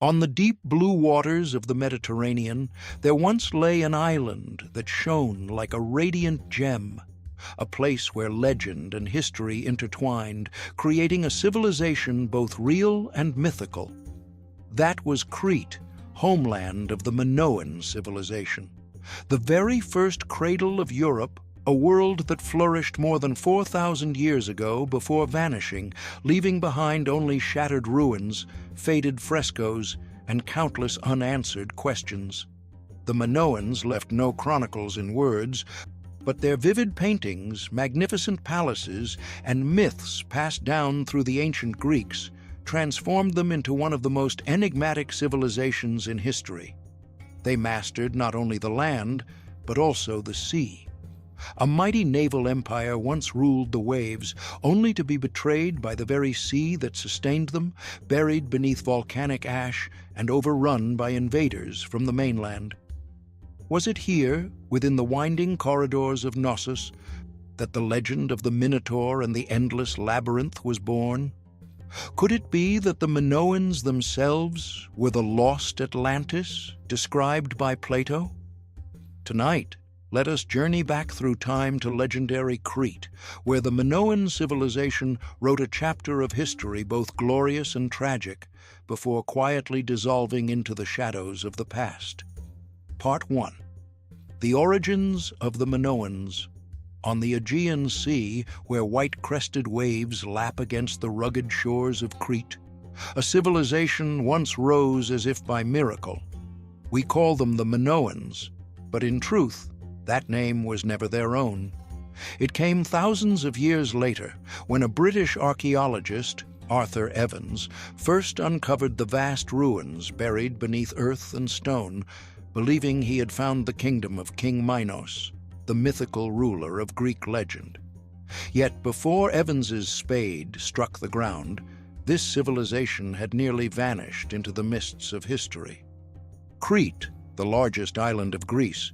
On the deep blue waters of the Mediterranean, there once lay an island that shone like a radiant gem, a place where legend and history intertwined, creating a civilization both real and mythical. That was Crete, homeland of the Minoan civilization, the very first cradle of Europe, a world that flourished more than 4,000 years ago before vanishing, leaving behind only shattered ruins, faded frescoes, and countless unanswered questions. The Minoans left no chronicles in words, but their vivid paintings, magnificent palaces, and myths passed down through the ancient Greeks transformed them into one of the most enigmatic civilizations in history. They mastered not only the land, but also the sea. A mighty naval empire once ruled the waves, only to be betrayed by the very sea that sustained them, buried beneath volcanic ash and overrun by invaders from the mainland. Was it here, within the winding corridors of Knossos, that the legend of the Minotaur and the endless labyrinth was born? Could it be that the Minoans themselves were the lost Atlantis, described by Plato? Tonight, let us journey back through time to legendary Crete, where the Minoan civilization wrote a chapter of history both glorious and tragic, before quietly dissolving into the shadows of the past. Part 1. The Origins of the Minoans. On the Aegean Sea, where white-crested waves lap against the rugged shores of Crete, a civilization once rose as if by miracle. We call them the Minoans, but in truth, that name was never their own. It came thousands of years later, when a British archaeologist, Arthur Evans, first uncovered the vast ruins buried beneath earth and stone, believing he had found the kingdom of King Minos, the mythical ruler of Greek legend. Yet before Evans's spade struck the ground, this civilization had nearly vanished into the mists of history. Crete, the largest island of Greece,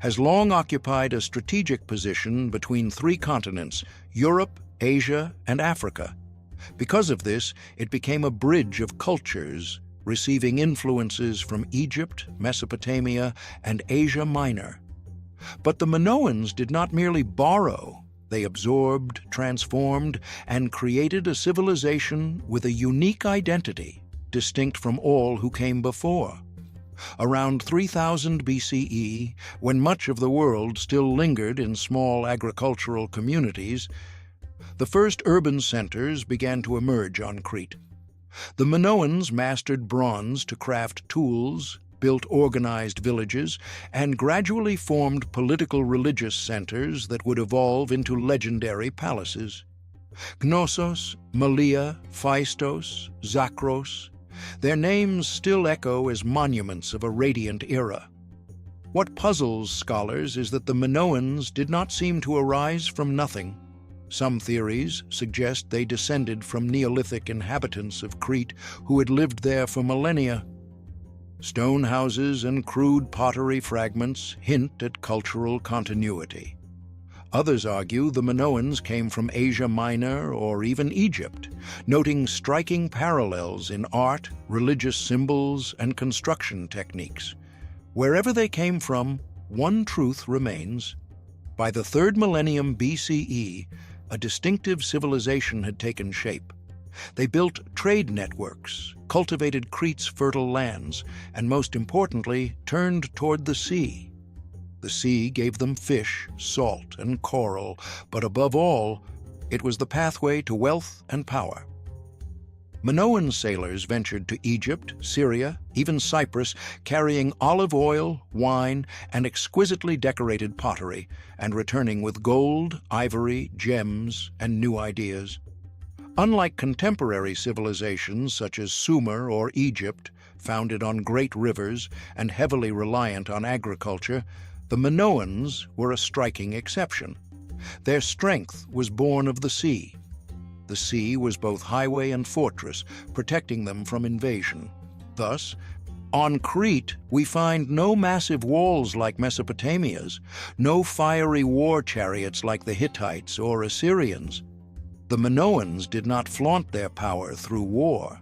has long occupied a strategic position between three continents, Europe, Asia, and Africa. Because of this, it became a bridge of cultures, receiving influences from Egypt, Mesopotamia, and Asia Minor. But the Minoans did not merely borrow, they absorbed, transformed, and created a civilization with a unique identity, distinct from all who came before. Around 3000 BCE, when much of the world still lingered in small agricultural communities, the first urban centers began to emerge on Crete. The Minoans mastered bronze to craft tools, built organized villages, and gradually formed political religious centers that would evolve into legendary palaces. Knossos, Malea, Phaistos, Zakros, their names still echo as monuments of a radiant era. What puzzles scholars is that the Minoans did not seem to arise from nothing. Some theories suggest they descended from Neolithic inhabitants of Crete who had lived there for millennia. Stone houses and crude pottery fragments hint at cultural continuity. Others argue the Minoans came from Asia Minor or even Egypt, noting striking parallels in art, religious symbols, and construction techniques. Wherever they came from, one truth remains. By the 3rd millennium BCE, a distinctive civilization had taken shape. They built trade networks, cultivated Crete's fertile lands, and most importantly, turned toward the sea. The sea gave them fish, salt, and coral, but above all, it was the pathway to wealth and power. Minoan sailors ventured to Egypt, Syria, even Cyprus, carrying olive oil, wine, and exquisitely decorated pottery, and returning with gold, ivory, gems, and new ideas. Unlike contemporary civilizations such as Sumer or Egypt, founded on great rivers and heavily reliant on agriculture, the Minoans were a striking exception. Their strength was born of the sea. The sea was both highway and fortress, protecting them from invasion. Thus, on Crete, we find no massive walls like Mesopotamia's, no fiery war chariots like the Hittites or Assyrians. The Minoans did not flaunt their power through war.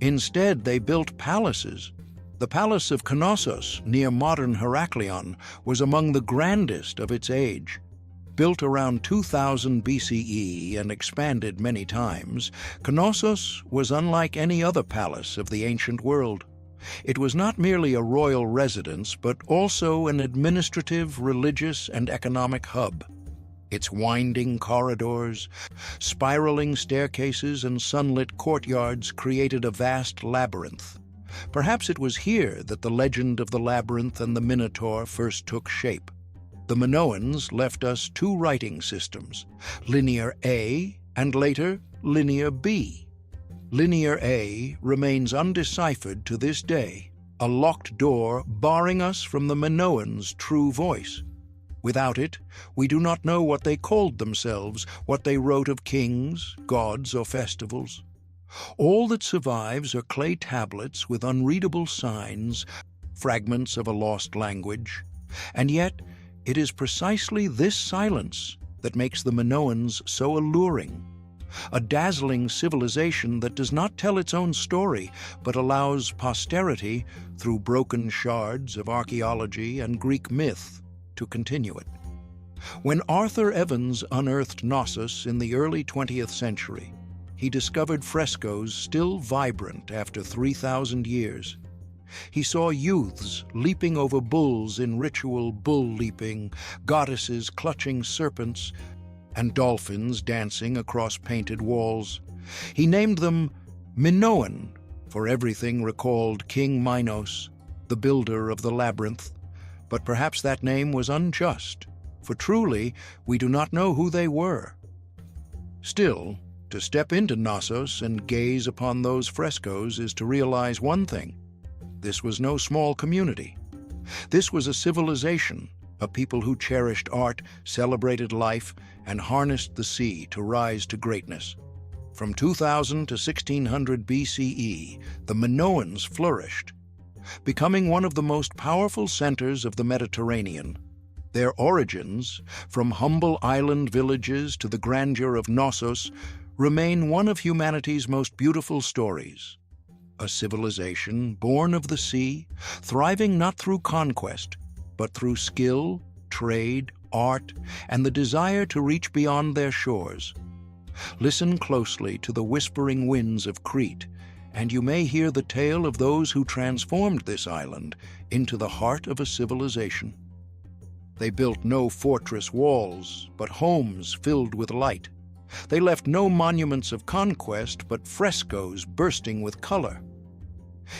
Instead, they built palaces. The palace of Knossos, near modern Heraklion, was among the grandest of its age. Built around 2000 BCE and expanded many times, Knossos was unlike any other palace of the ancient world. It was not merely a royal residence, but also an administrative, religious, and economic hub. Its winding corridors, spiraling staircases, and sunlit courtyards created a vast labyrinth. Perhaps it was here that the legend of the labyrinth and the Minotaur first took shape. The Minoans left us two writing systems, Linear A and later Linear B. Linear A remains undeciphered to this day, a locked door barring us from the Minoans' true voice. Without it, we do not know what they called themselves, what they wrote of kings, gods, or festivals. All that survives are clay tablets with unreadable signs, fragments of a lost language. And yet, it is precisely this silence that makes the Minoans so alluring. A dazzling civilization that does not tell its own story, but allows posterity, through broken shards of archaeology and Greek myth, to continue it. When Arthur Evans unearthed Knossos in the early 20th century, he discovered frescoes still vibrant after 3,000 years. He saw youths leaping over bulls in ritual bull leaping, goddesses clutching serpents, and dolphins dancing across painted walls. He named them Minoan, for everything recalled King Minos, the builder of the labyrinth. But perhaps that name was unjust, for truly we do not know who they were. Still, to step into Knossos and gaze upon those frescoes is to realize one thing. This was no small community. This was a civilization, a people who cherished art, celebrated life, and harnessed the sea to rise to greatness. From 2000 to 1600 BCE, the Minoans flourished, becoming one of the most powerful centers of the Mediterranean. Their origins, from humble island villages to the grandeur of Knossos, remain one of humanity's most beautiful stories. A civilization born of the sea, thriving not through conquest, but through skill, trade, art, and the desire to reach beyond their shores. Listen closely to the whispering winds of Crete, and you may hear the tale of those who transformed this island into the heart of a civilization. They built no fortress walls, but homes filled with light. They left no monuments of conquest, but frescoes bursting with color.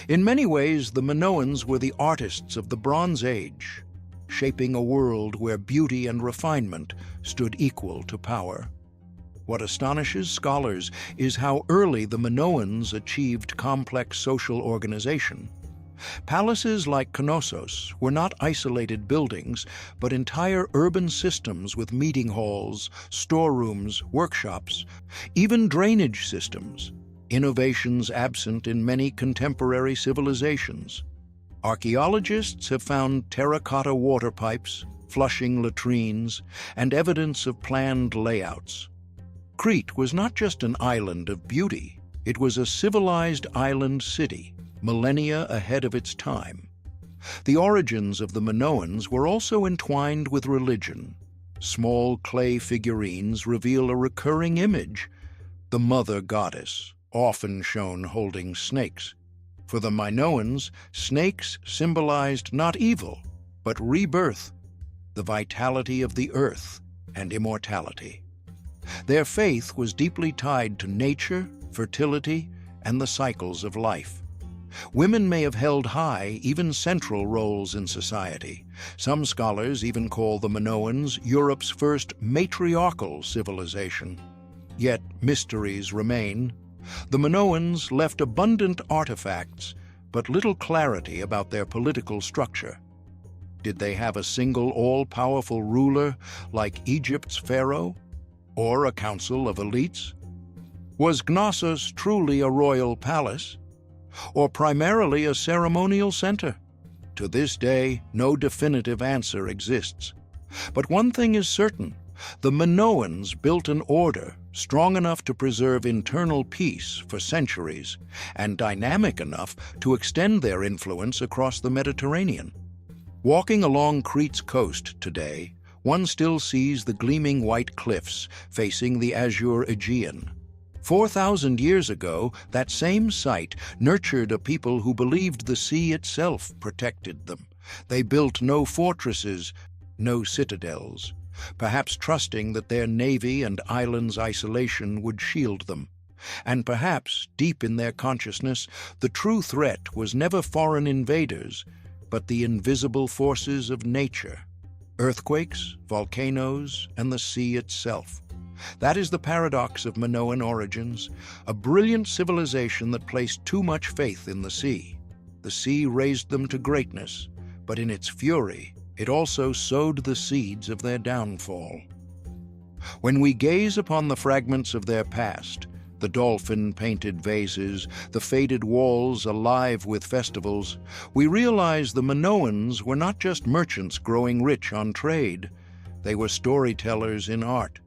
In many ways, the Minoans were the artists of the Bronze Age, shaping a world where beauty and refinement stood equal to power. What astonishes scholars is how early the Minoans achieved complex social organization. Palaces like Knossos were not isolated buildings, but entire urban systems with meeting halls, storerooms, workshops, even drainage systems, innovations absent in many contemporary civilizations. Archaeologists have found terracotta water pipes, flushing latrines, and evidence of planned layouts. Crete was not just an island of beauty, it was a civilized island city, millennia ahead of its time. The origins of the Minoans were also entwined with religion. Small clay figurines reveal a recurring image, the mother goddess, often shown holding snakes. For the Minoans, snakes symbolized not evil, but rebirth, the vitality of the earth, and immortality. Their faith was deeply tied to nature, fertility, and the cycles of life. Women may have held high, even central roles in society. Some scholars even call the Minoans Europe's first matriarchal civilization. Yet mysteries remain. The Minoans left abundant artifacts, but little clarity about their political structure. Did they have a single all-powerful ruler like Egypt's pharaoh, or a council of elites? Was Knossos truly a royal palace, or primarily a ceremonial center? To this day, no definitive answer exists. But one thing is certain, The Minoans built an order strong enough to preserve internal peace for centuries and dynamic enough to extend their influence across the Mediterranean. Walking along Crete's coast today, one still sees the gleaming white cliffs facing the azure Aegean. 4,000 years ago, that same site nurtured a people who believed the sea itself protected them. They built no fortresses, no citadels, perhaps trusting that their navy and island's isolation would shield them. And perhaps, deep in their consciousness, the true threat was never foreign invaders, but the invisible forces of nature: earthquakes, volcanoes, and the sea itself. That is the paradox of Minoan origins, a brilliant civilization that placed too much faith in the sea. The sea raised them to greatness, but in its fury, it also sowed the seeds of their downfall. When we gaze upon the fragments of their past, the dolphin-painted vases, the faded walls alive with festivals, we realize the Minoans were not just merchants growing rich on trade. They were storytellers in art.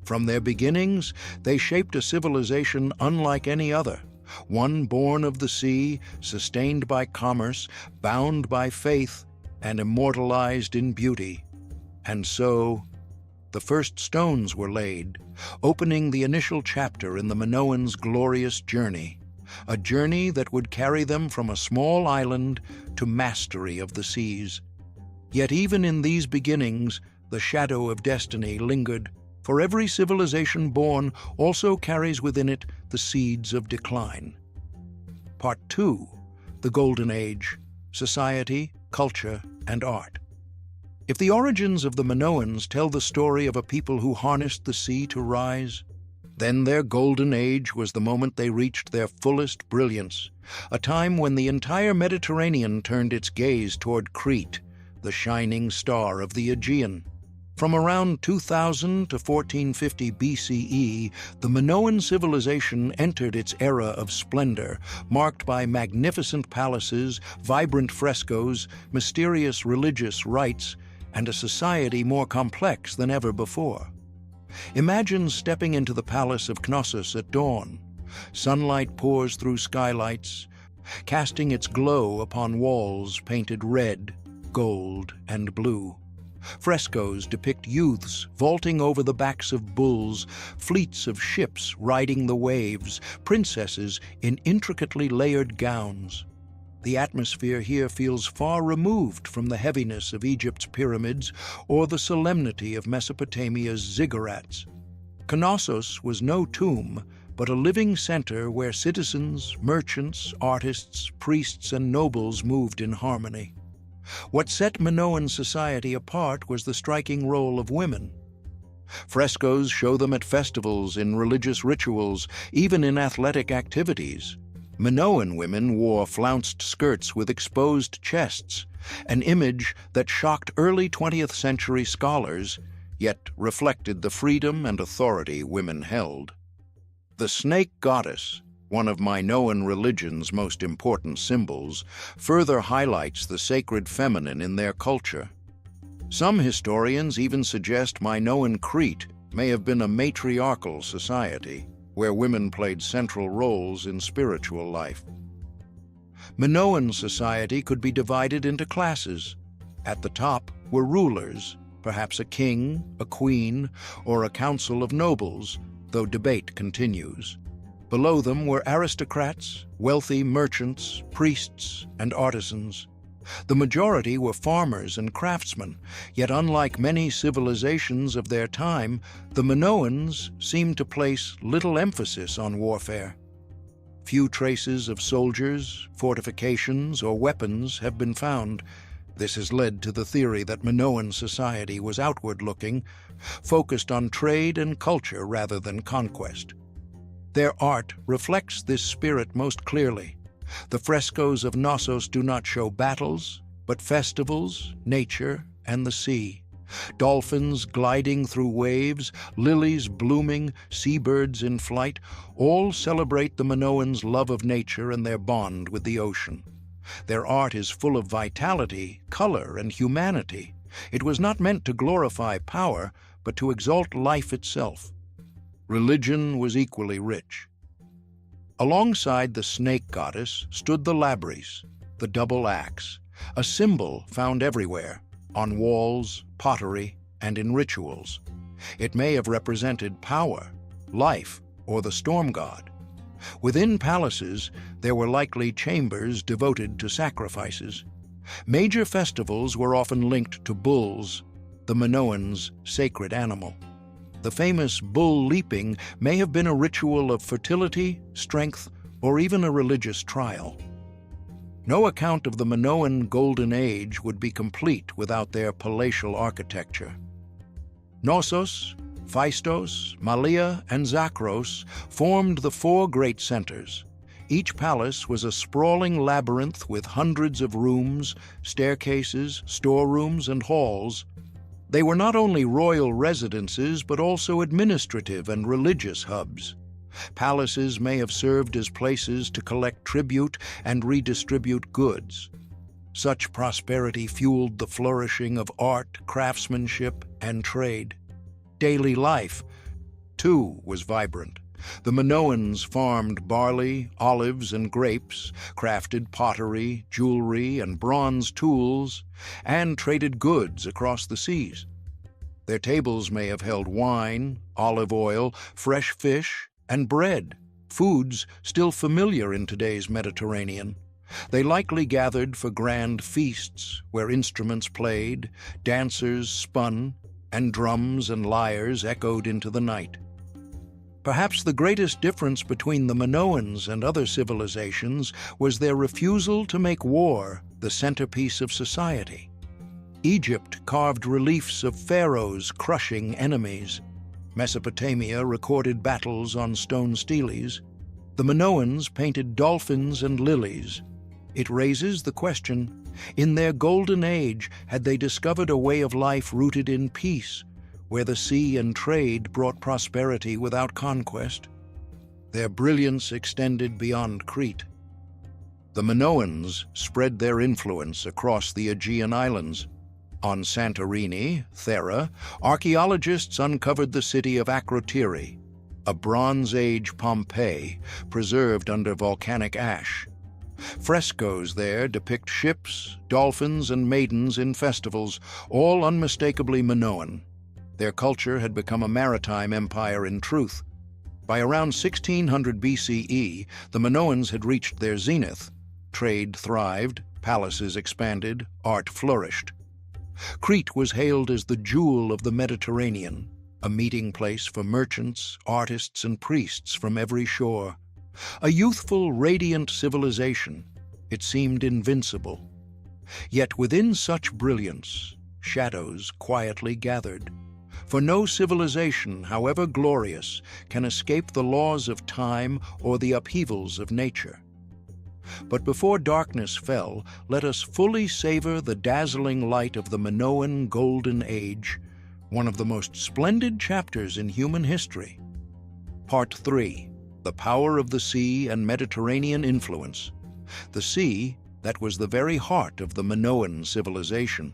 From their beginnings, they shaped a civilization unlike any other, one born of the sea, sustained by commerce, bound by faith, and immortalized in beauty. And so, the first stones were laid, opening the initial chapter in the Minoans' glorious journey, a journey that would carry them from a small island to mastery of the seas. Yet even in these beginnings, the shadow of destiny lingered, for every civilization born also carries within it the seeds of decline. Part 2. The Golden Age: Society, Culture, and Art. If the origins of the Minoans tell the story of a people who harnessed the sea to rise, then their golden age was the moment they reached their fullest brilliance, a time when the entire Mediterranean turned its gaze toward Crete, the shining star of the Aegean. From around 2000 to 1450 BCE, the Minoan civilization entered its era of splendor, marked by magnificent palaces, vibrant frescoes, mysterious religious rites, and a society more complex than ever before. Imagine stepping into the palace of Knossos at dawn. Sunlight pours through skylights, casting its glow upon walls painted red, gold, and blue. Frescoes depict youths vaulting over the backs of bulls, fleets of ships riding the waves, princesses in intricately layered gowns. The atmosphere here feels far removed from the heaviness of Egypt's pyramids or the solemnity of Mesopotamia's ziggurats. Knossos was no tomb, but a living center where citizens, merchants, artists, priests, and nobles moved in harmony. What set Minoan society apart was the striking role of women. Frescoes show them at festivals, in religious rituals, even in athletic activities. Minoan women wore flounced skirts with exposed chests, an image that shocked early 20th century scholars, yet reflected the freedom and authority women held. The snake goddess, one of Minoan religion's most important symbols, further highlights the sacred feminine in their culture. Some historians even suggest Minoan Crete may have been a matriarchal society, where women played central roles in spiritual life. Minoan society could be divided into classes. At the top were rulers, perhaps a king, a queen, or a council of nobles, though debate continues. Below them were aristocrats, wealthy merchants, priests, and artisans. The majority were farmers and craftsmen, yet unlike many civilizations of their time, the Minoans seemed to place little emphasis on warfare. Few traces of soldiers, fortifications, or weapons have been found. This has led to the theory that Minoan society was outward-looking, focused on trade and culture rather than conquest. Their art reflects this spirit most clearly. The frescoes of Knossos do not show battles, but festivals, nature, and the sea. Dolphins gliding through waves, lilies blooming, seabirds in flight, all celebrate the Minoans' love of nature and their bond with the ocean. Their art is full of vitality, color, and humanity. It was not meant to glorify power, but to exalt life itself. Religion was equally rich. Alongside the snake goddess stood the labyrinth, the double axe, a symbol found everywhere, on walls, pottery, and in rituals. It may have represented power, life, or the storm god. Within palaces, there were likely chambers devoted to sacrifices. Major festivals were often linked to bulls, the Minoans' sacred animal. The famous bull leaping may have been a ritual of fertility, strength, or even a religious trial. No account of the Minoan Golden Age would be complete without their palatial architecture. Knossos, Phaistos, Malea, and Zakros formed the four great centers. Each palace was a sprawling labyrinth with hundreds of rooms, staircases, storerooms, and halls. They were not only royal residences, but also administrative and religious hubs. Palaces may have served as places to collect tribute and redistribute goods. Such prosperity fueled the flourishing of art, craftsmanship, and trade. Daily life, too, was vibrant. The Minoans farmed barley, olives, and grapes, crafted pottery, jewelry, and bronze tools, and traded goods across the seas. Their tables may have held wine, olive oil, fresh fish, and bread, foods still familiar in today's Mediterranean. They likely gathered for grand feasts where instruments played, dancers spun, and drums and lyres echoed into the night. Perhaps the greatest difference between the Minoans and other civilizations was their refusal to make war the centerpiece of society. Egypt carved reliefs of pharaohs crushing enemies. Mesopotamia recorded battles on stone steles. The Minoans painted dolphins and lilies. It raises the question, in their golden age, had they discovered a way of life rooted in peace, where the sea and trade brought prosperity without conquest? Their brilliance extended beyond Crete. The Minoans spread their influence across the Aegean islands. On Santorini, Thera, archaeologists uncovered the city of Akrotiri, a Bronze Age Pompeii preserved under volcanic ash. Frescoes there depict ships, dolphins, and maidens in festivals, all unmistakably Minoan. Their culture had become a maritime empire in truth. By around 1600 BCE, the Minoans had reached their zenith. Trade thrived, palaces expanded, art flourished. Crete was hailed as the jewel of the Mediterranean, a meeting place for merchants, artists, and priests from every shore. A youthful, radiant civilization, it seemed invincible. Yet within such brilliance, shadows quietly gathered. For no civilization, however glorious, can escape the laws of time or the upheavals of nature. But before darkness fell, let us fully savor the dazzling light of the Minoan Golden Age, one of the most splendid chapters in human history. Part 3. The Power of the Sea and Mediterranean Influence. The sea, that was the very heart of the Minoan civilization.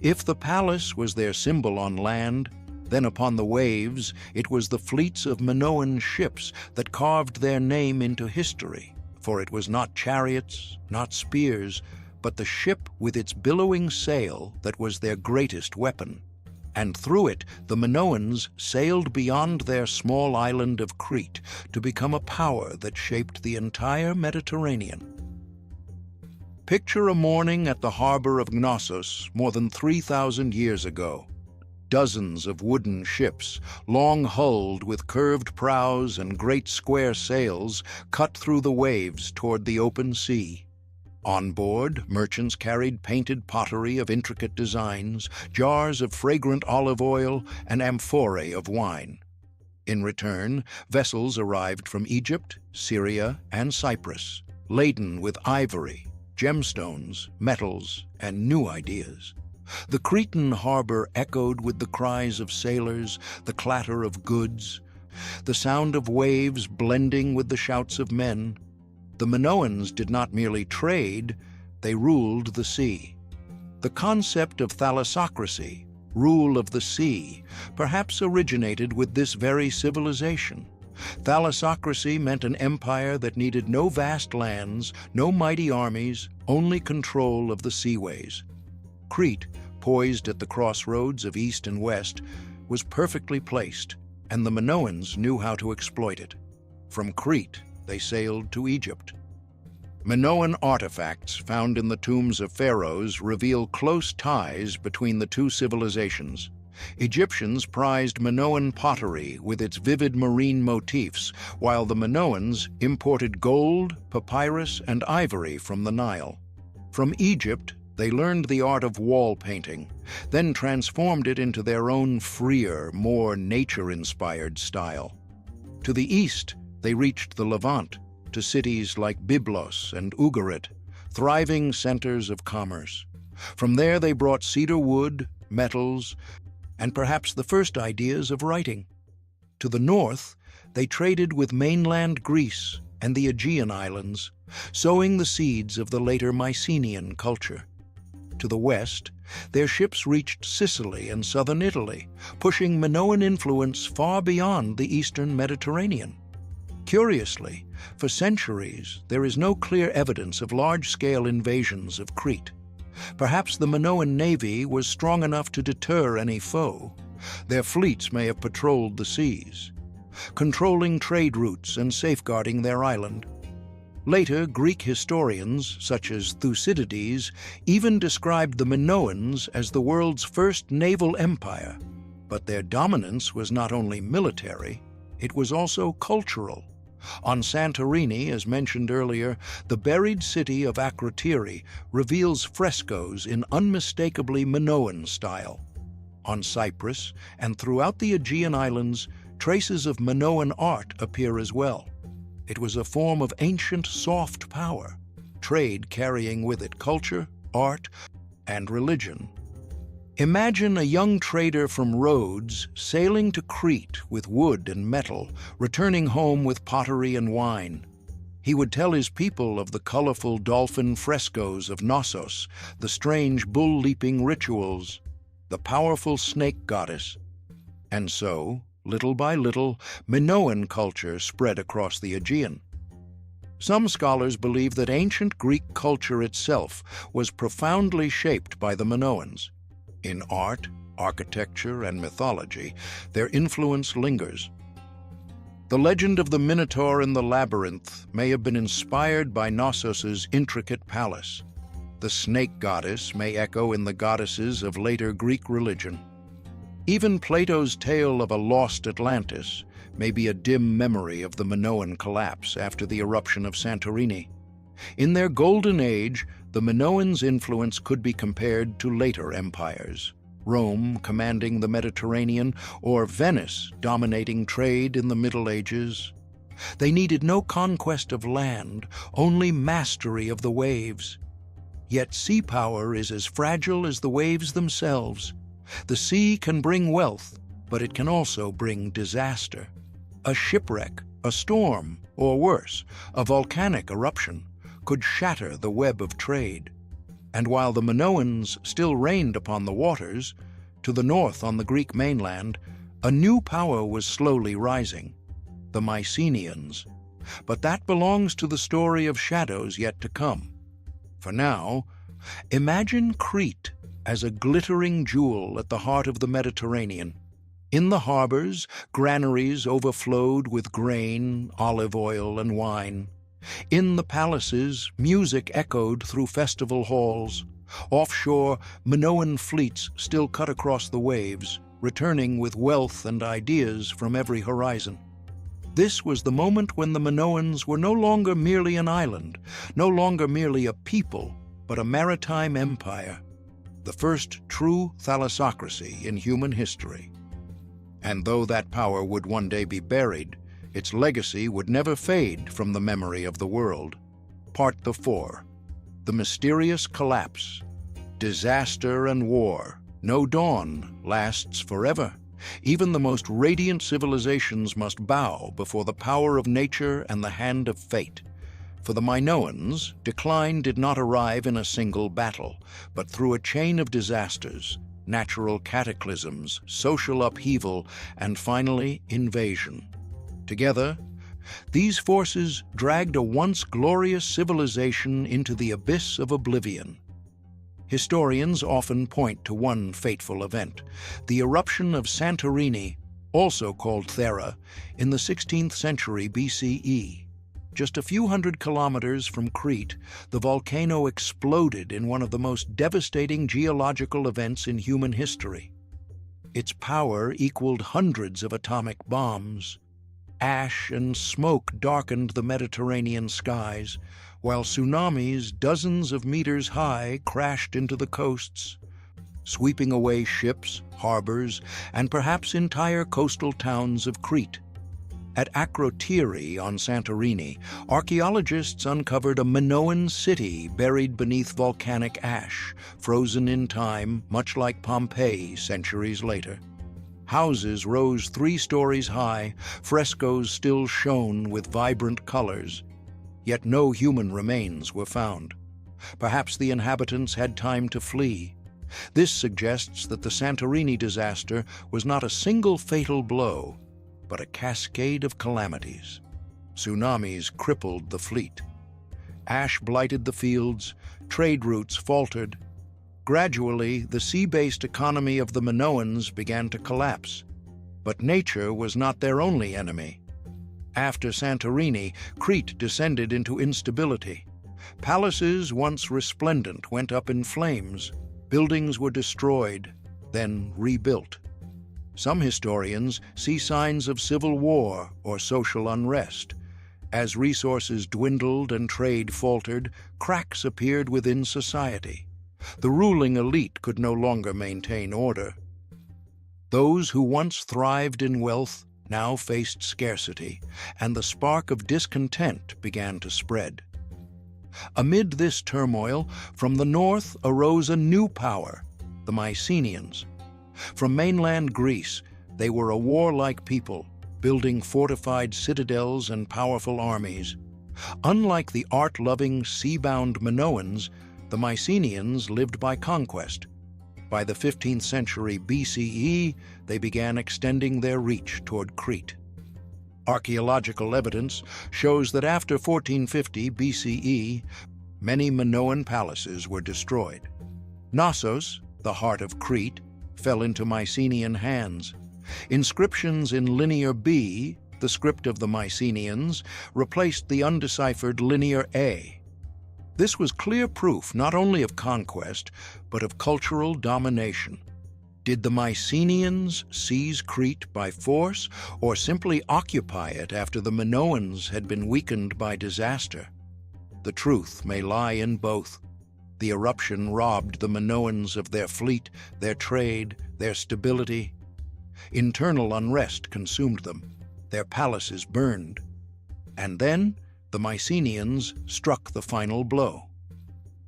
If the palace was their symbol on land, then upon the waves it was the fleets of Minoan ships that carved their name into history. For it was not chariots, not spears, but the ship with its billowing sail that was their greatest weapon. And through it the Minoans sailed beyond their small island of Crete to become a power that shaped the entire Mediterranean. Picture a morning at the harbor of Knossos more than 3,000 years ago. Dozens of wooden ships, long-hulled with curved prows and great square sails, cut through the waves toward the open sea. On board, merchants carried painted pottery of intricate designs, jars of fragrant olive oil, and amphorae of wine. In return, vessels arrived from Egypt, Syria, and Cyprus, laden with ivory, gemstones, metals, and new ideas. The Cretan harbor echoed with the cries of sailors, the clatter of goods, the sound of waves blending with the shouts of men. The Minoans did not merely trade, they ruled the sea. The concept of thalassocracy, rule of the sea, perhaps originated with this very civilization. Thalassocracy meant an empire that needed no vast lands, no mighty armies, only control of the seaways. Crete, poised at the crossroads of east and west, was perfectly placed, and the Minoans knew how to exploit it. From Crete, they sailed to Egypt. Minoan artifacts found in the tombs of pharaohs reveal close ties between the two civilizations. Egyptians prized Minoan pottery with its vivid marine motifs, while the Minoans imported gold, papyrus, and ivory from the Nile. From Egypt, they learned the art of wall painting, then transformed it into their own freer, more nature-inspired style. To the east, they reached the Levant, to cities like Byblos and Ugarit, thriving centers of commerce. From there they brought cedar wood, metals, and perhaps the first ideas of writing. To the north, they traded with mainland Greece and the Aegean islands, sowing the seeds of the later Mycenaean culture. To the west, their ships reached Sicily and southern Italy, pushing Minoan influence far beyond the eastern Mediterranean. Curiously, for centuries, there is no clear evidence of large-scale invasions of Crete. Perhaps the Minoan navy was strong enough to deter any foe. Their fleets may have patrolled the seas, controlling trade routes and safeguarding their island. Later, Greek historians, such as Thucydides, even described the Minoans as the world's first naval empire. But their dominance was not only military, it was also cultural. On Santorini, as mentioned earlier, the buried city of Crete reveals frescoes in unmistakably Minoan style. On Cyprus and throughout the Aegean islands, traces of Minoan art appear as well. It was a form of ancient soft power, trade carrying with it culture, art, and religion. Imagine a young trader from Rhodes sailing to Crete with wood and metal, returning home with pottery and wine. He would tell his people of the colorful dolphin frescoes of Knossos, the strange bull-leaping rituals, the powerful snake goddess. And so, little by little, Minoan culture spread across the Aegean. Some scholars believe that ancient Greek culture itself was profoundly shaped by the Minoans. In art, architecture, and mythology, their influence lingers. The legend of the Minotaur in the labyrinth may have been inspired by Knossos' intricate palace. The snake goddess may echo in the goddesses of later Greek religion. Even Plato's tale of a lost Atlantis may be a dim memory of the Minoan collapse after the eruption of Santorini. In their golden age, the Minoans' influence could be compared to later empires, Rome commanding the Mediterranean or Venice dominating trade in the Middle Ages. They needed no conquest of land, only mastery of the waves. Yet sea power is as fragile as the waves themselves. The sea can bring wealth, but it can also bring disaster. A shipwreck, a storm, or worse, a volcanic eruption could shatter the web of trade. And while the Minoans still reigned upon the waters, to the north on the Greek mainland, a new power was slowly rising, the Mycenaeans. But that belongs to the story of shadows yet to come. For now, imagine Crete as a glittering jewel at the heart of the Mediterranean. In the harbors, granaries overflowed with grain, olive oil, and wine. In the palaces, music echoed through festival halls. Offshore, Minoan fleets still cut across the waves, returning with wealth and ideas from every horizon. This was the moment when the Minoans were no longer merely an island, no longer merely a people, but a maritime empire, the first true thalassocracy in human history. And though that power would one day be buried, its legacy would never fade from the memory of the world. Part 4. The mysterious collapse. Disaster and war. No dawn lasts forever. Even the most radiant civilizations must bow before the power of nature and the hand of fate. For the Minoans, decline did not arrive in a single battle, but through a chain of disasters, natural cataclysms, social upheaval, and finally, invasion. Together, these forces dragged a once glorious civilization into the abyss of oblivion. Historians often point to one fateful event, the eruption of Santorini, also called Thera, in the 16th century BCE. Just a few hundred kilometers from Crete, the volcano exploded in one of the most devastating geological events in human history. Its power equaled hundreds of atomic bombs. Ash and smoke darkened the Mediterranean skies, while tsunamis dozens of meters high crashed into the coasts, sweeping away ships, harbors, and perhaps entire coastal towns of Crete. At Crete on Santorini, archaeologists uncovered a Minoan city buried beneath volcanic ash, frozen in time, much like Pompeii centuries later. Houses rose 3 stories high, frescoes still shone with vibrant colors, yet no human remains were found. Perhaps the inhabitants had time to flee. This suggests that the Santorini disaster was not a single fatal blow, but a cascade of calamities. Tsunamis crippled the fleet. Ash blighted the fields, trade routes faltered. Gradually, the sea-based economy of the Minoans began to collapse. But nature was not their only enemy. After Santorini, Crete descended into instability. Palaces once resplendent went up in flames. Buildings were destroyed, then rebuilt. Some historians see signs of civil war or social unrest. As resources dwindled and trade faltered, cracks appeared within society. The ruling elite could no longer maintain order. Those who once thrived in wealth now faced scarcity, and the spark of discontent began to spread. Amid this turmoil, from the north arose a new power, the Mycenaeans. From mainland Greece, they were a warlike people, building fortified citadels and powerful armies. Unlike the art-loving, sea-bound Minoans, the Mycenaeans lived by conquest. By the 15th century BCE, they began extending their reach toward Crete. Archaeological evidence shows that after 1450 BCE, many Minoan palaces were destroyed. Knossos, the heart of Crete, fell into Mycenaean hands. Inscriptions in Linear B, the script of the Mycenaeans, replaced the undeciphered Linear A. This was clear proof not only of conquest, but of cultural domination. Did the Mycenaeans seize Crete by force, or simply occupy it after the Minoans had been weakened by disaster? The truth may lie in both. The eruption robbed the Minoans of their fleet, their trade, their stability. Internal unrest consumed them. Their palaces burned. And then the Mycenaeans struck the final blow.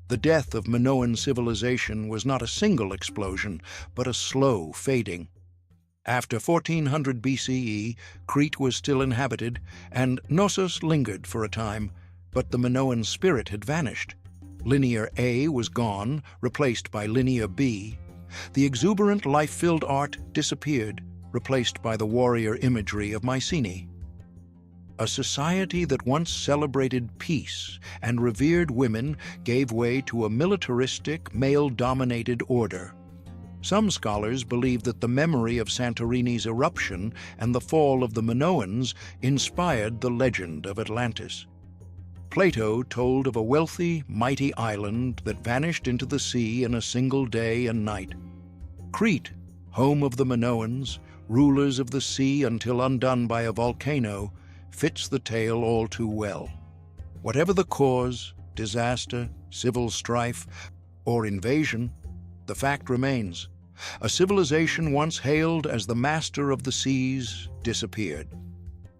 The death of Minoan civilization was not a single explosion, but a slow fading. After 1400 BCE, Crete was still inhabited, and Knossos lingered for a time, but the Minoan spirit had vanished. Linear A was gone, replaced by Linear B. The exuberant, life-filled art disappeared, replaced by the warrior imagery of Mycenae. A society that once celebrated peace and revered women gave way to a militaristic, male-dominated order. Some scholars believe that the memory of Santorini's eruption and the fall of the Minoans inspired the legend of Atlantis. Plato told of a wealthy, mighty island that vanished into the sea in a single day and night. Crete, home of the Minoans, rulers of the sea until undone by a volcano, fits the tale all too well. Whatever the cause, disaster, civil strife, or invasion, the fact remains. A civilization once hailed as the master of the seas disappeared.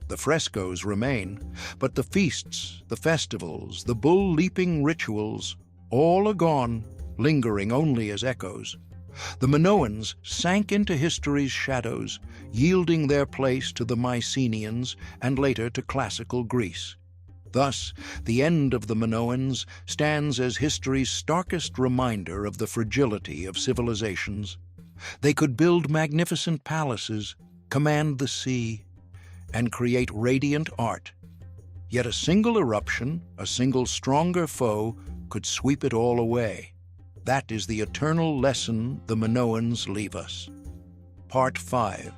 The frescoes remain, but the feasts, the festivals, the bull-leaping rituals, all are gone, lingering only as echoes. The Minoans sank into history's shadows, yielding their place to the Mycenaeans and later to classical Greece. Thus, the end of the Minoans stands as history's starkest reminder of the fragility of civilizations. They could build magnificent palaces, command the sea, and create radiant art. Yet a single eruption, a single stronger foe, could sweep it all away. That is the eternal lesson the Minoans leave us. Part 5.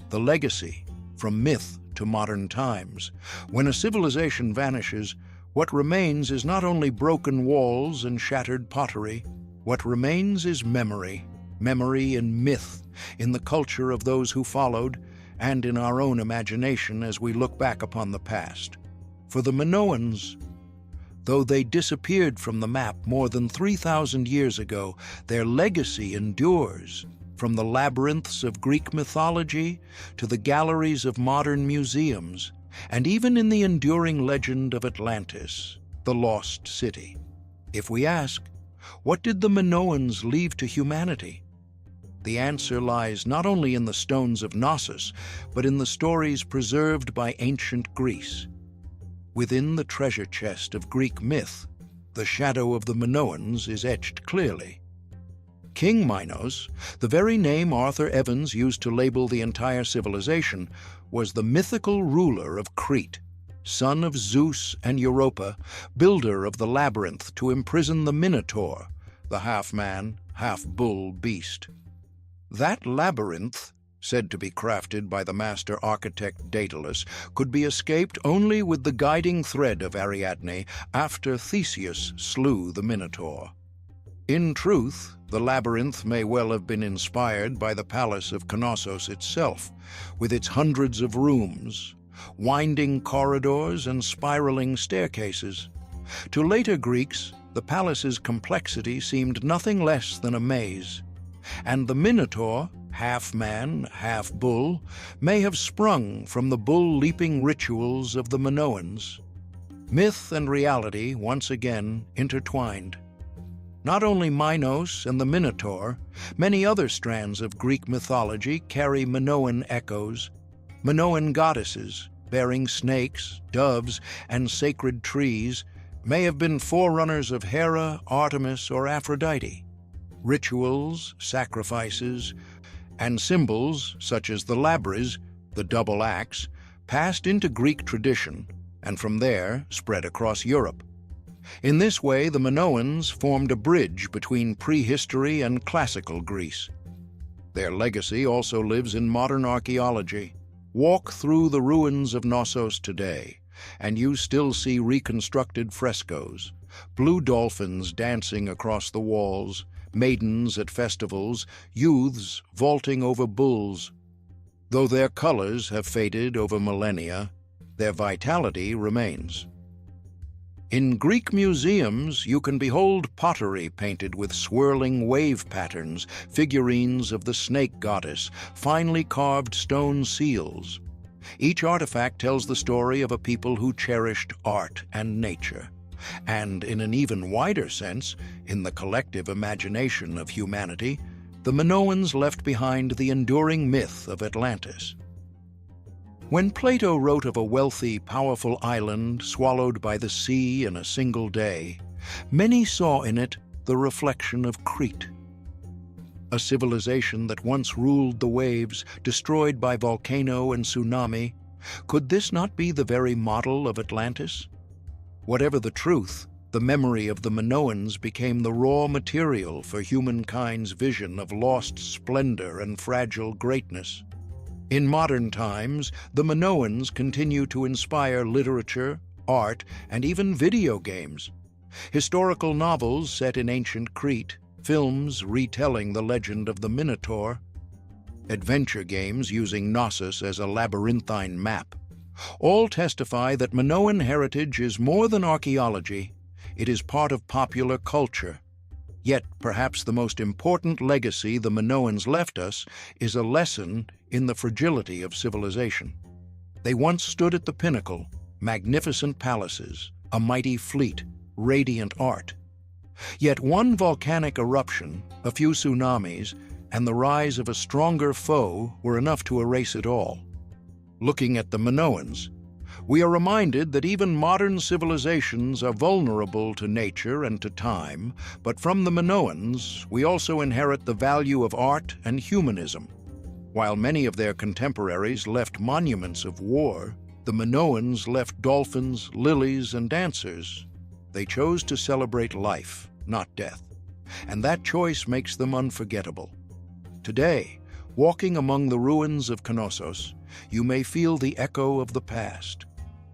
The Legacy, from Myth to Modern Times. When a civilization vanishes, what remains is not only broken walls and shattered pottery. What remains is memory. Memory in myth, in the culture of those who followed, and in our own imagination as we look back upon the past. For the Minoans, though they disappeared from the map more than 3,000 years ago, their legacy endures, from the labyrinths of Greek mythology to the galleries of modern museums, and even in the enduring legend of Atlantis, the lost city. If we ask, what did the Minoans leave to humanity? The answer lies not only in the stones of Knossos, but in the stories preserved by ancient Greece. Within the treasure chest of Greek myth, the shadow of the Minoans is etched clearly. King Minos, the very name Arthur Evans used to label the entire civilization, was the mythical ruler of Crete, son of Zeus and Europa, builder of the labyrinth to imprison the Minotaur, the half-man, half-bull beast. That labyrinth, said to be crafted by the master architect Daedalus, could be escaped only with the guiding thread of Ariadne after Theseus slew the Minotaur. In truth, the labyrinth may well have been inspired by the palace of Knossos itself, with its hundreds of rooms, winding corridors and spiraling staircases. To later Greeks, the palace's complexity seemed nothing less than a maze, and the Minotaur, half man, half bull, may have sprung from the bull-leaping rituals of the Minoans. Myth and reality once again intertwined. Not only Minos and the Minotaur, many other strands of Greek mythology carry Minoan echoes. Minoan goddesses, bearing snakes, doves, and sacred trees, may have been forerunners of Hera, Artemis, or Aphrodite. Rituals, sacrifices, and symbols, such as the labyrinth, the double axe, passed into Greek tradition, and from there spread across Europe. In this way, the Minoans formed a bridge between prehistory and classical Greece. Their legacy also lives in modern archaeology. Walk through the ruins of Knossos today, and you still see reconstructed frescoes, blue dolphins dancing across the walls, maidens at festivals, youths vaulting over bulls. Though their colors have faded over millennia, their vitality remains. In Greek museums, you can behold pottery painted with swirling wave patterns, figurines of the snake goddess, finely carved stone seals. Each artifact tells the story of a people who cherished art and nature, and in an even wider sense, in the collective imagination of humanity, the Minoans left behind the enduring myth of Atlantis. When Plato wrote of a wealthy, powerful island swallowed by the sea in a single day, many saw in it the reflection of Crete, a civilization that once ruled the waves, destroyed by volcano and tsunami. Could this not be the very model of Atlantis? Whatever the truth, the memory of the Minoans became the raw material for humankind's vision of lost splendor and fragile greatness. In modern times, the Minoans continue to inspire literature, art, and even video games. Historical novels set in ancient Crete, films retelling the legend of the Minotaur, adventure games using Knossos as a labyrinthine map, all testify that Minoan heritage is more than archaeology. It is part of popular culture. Yet, perhaps the most important legacy the Minoans left us is a lesson in the fragility of civilization. They once stood at the pinnacle, magnificent palaces, a mighty fleet, radiant art. Yet one volcanic eruption, a few tsunamis, and the rise of a stronger foe were enough to erase it all. Looking at the Minoans, We are reminded that even modern civilizations are vulnerable to nature and to time, but from the Minoans, we also inherit the value of art and humanism. While many of their contemporaries left monuments of war, the Minoans left dolphins, lilies, and dancers. They chose to celebrate life, not death, and that choice makes them unforgettable. Today, walking among the ruins of Knossos, you may feel the echo of the past.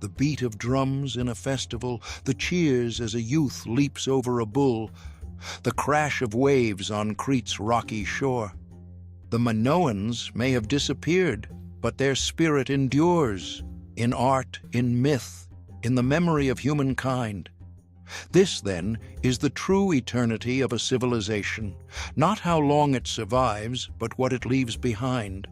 The beat of drums in a festival, the cheers as a youth leaps over a bull, the crash of waves on Crete's rocky shore. The Minoans may have disappeared, but their spirit endures, in art, in myth, in the memory of humankind. This, then, is the true eternity of a civilization, not how long it survives, but what it leaves behind.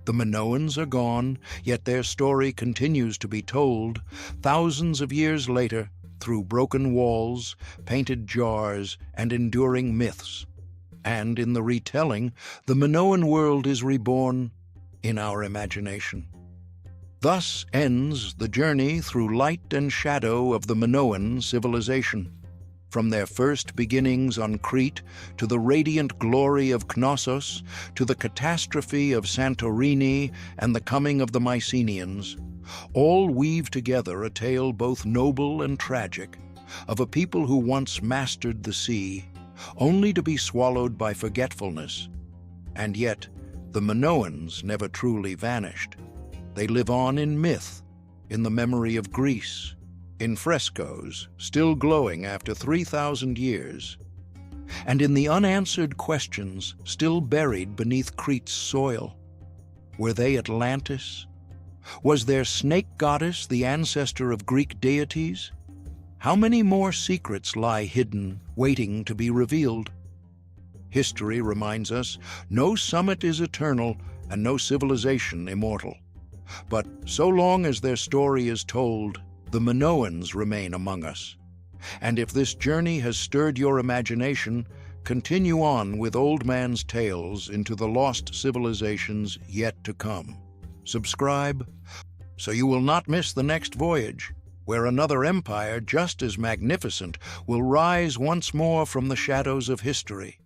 The Minoans are gone, yet their story continues to be told, thousands of years later, through broken walls, painted jars, and enduring myths. And in the retelling, the Minoan world is reborn in our imagination. Thus ends the journey through light and shadow of the Minoan civilization. From their first beginnings on Crete, to the radiant glory of Knossos, to the catastrophe of Santorini and the coming of the Mycenaeans, all weave together a tale both noble and tragic, of a people who once mastered the sea, only to be swallowed by forgetfulness. And yet, the Minoans never truly vanished. They live on in myth, in the memory of Greece, in frescoes still glowing after 3,000 years, and in the unanswered questions still buried beneath Crete's soil. Were they Atlantis? Was their snake goddess the ancestor of Greek deities? How many more secrets lie hidden, waiting to be revealed? History reminds us, no summit is eternal and no civilization immortal. But so long as their story is told, the Minoans remain among us. And if this journey has stirred your imagination, continue on with Old Man's Tales into the lost civilizations yet to come. Subscribe so you will not miss the next voyage, where another empire just as magnificent will rise once more from the shadows of history.